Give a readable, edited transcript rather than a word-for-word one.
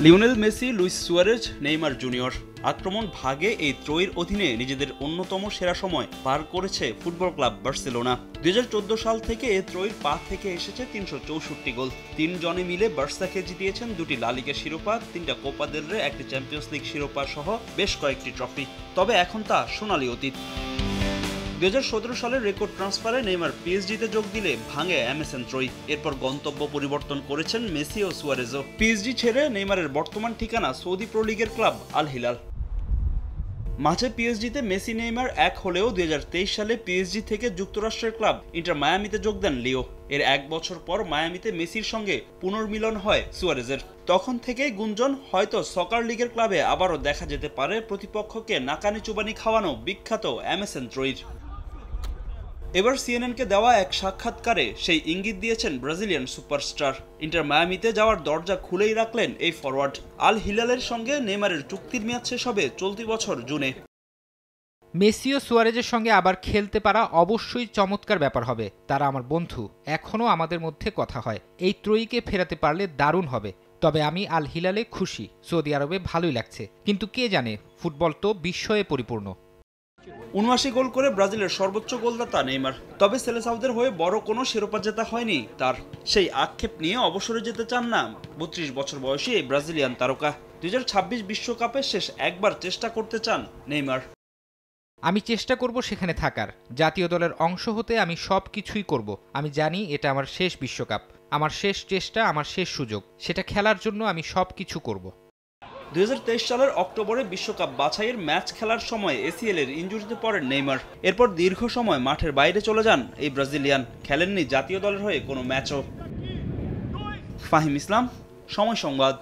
Lionel Messi, Luis Suarez, Neymar Junior আক্রমণ ভাগে এই ত্রয়ীর অধীনে নিজেদের অন্যতম সেরা সময় পার করেছে ফুটবল ক্লাব বার্সেলোনা। 2014 সাল থেকে এ ত্রয়ীর পা থেকে এসেছে 364 গোল। তিনজনে মিলে বার্সাকে জিতিয়েছেন 2টি লা লিগা শিরোপা, 3টা কোপা দেল রে, 1টি চ্যাম্পিয়ন্স লিগ শিরোপা সহ বেশ কয়েকটি ট্রফি। তবে এখন তা সোনালী অতীত। 2017 সালের রেকর্ড ট্রান্সফারে নেইমার পিএসজিতে যোগ দিলে ভাঙে এমএসএন ত্রয়ী। এরপর গন্তব্য পরিবর্তন করেছেন মেসি ও সুয়ারেজও। পিএসজি ছেড়ে নেইমারের বর্তমান ঠিকানা সৌদি প্রো লিগের ক্লাব আল হিলাল। মাঝে পিএসজিতে মেসি নেইমার এক হলেও 2023 সালে পিএসজি থেকে যুক্তরাষ্ট্রের ক্লাব ইন্টার মায়ামিতে যোগ দেন লিও। এর 1 বছর পর মায়ামিতে মেসির সঙ্গে পুনর্মিলন হয় সুয়ারেজের। তখন থেকেই গুঞ্জন, হয়তো সকার লিগের ক্লাবে আবারও দেখা যেতে পারে প্রতিপক্ষকে নাকানি চুবানি খাওয়ানো বিখ্যাত এমএসএন ত্রয়ীর। এবার সিএনএনকে দেওয়া এক সাক্ষাৎকারে সেই ইঙ্গিত দিয়েছেন ব্রাজিলিয়ান সুপারস্টার। ইন্টার মায়ামিতে যাওয়ার দরজা খুলেই রাখলেন এই ফরওয়ার্ড। আল হিলালের সঙ্গে নেইমারের চুক্তির মেয়াদ শেষ হবে চলতি বছর জুনে। মেসি ও সুয়ারেজের সঙ্গে আবার খেলতে পারা অবশ্যই চমৎকার ব্যাপার হবে। তারা আমার বন্ধু, এখনও আমাদের মধ্যে কথা হয়। এই ত্রয়ীকে ফেরাতে পারলে দারুণ হবে। তবে আমি আল হিলালে খুশি, সৌদি আরবে ভালোই লাগছে। কিন্তু কে জানে, ফুটবল তো বিস্ময়ে পরিপূর্ণ। ৭৯ গোল করে ব্রাজিলের সর্বোচ্চ গোলদাতা নেইমার। তবে সেলেসাওদের হয়ে বড় কোনো শিরোপা জেতা হয়নি তার। সেই আক্ষেপ নিয়ে অবসরে যেতে চান না 32 বছর বয়সী এই ব্রাজিলিয়ান তারকা। 2026 বিশ্বকাপে শেষ একবার চেষ্টা করতে চান নেইমার। আমি চেষ্টা করব সেখানে থাকার, জাতীয় দলের অংশ হতে আমি সব কিছুই করব। আমি জানি এটা আমার শেষ বিশ্বকাপ, আমার শেষ চেষ্টা, আমার শেষ সুযোগ। সেটা খেলার জন্য আমি সব কিছু করব। 2023 সালের অক্টোবরে বিশ্বকাপ বাছাইয়ের ম্যাচ খেলার সময় এসিএল এর ইনজুরিতে পড়েন নেইমার। এরপর দীর্ঘ সময় মাঠের বাইরে চলে যান এই ব্রাজিলিয়ান। খেলেননি জাতীয় দলের হয়ে কোনো ম্যাচও। ফাহিম ইসলাম, সময় সংবাদ।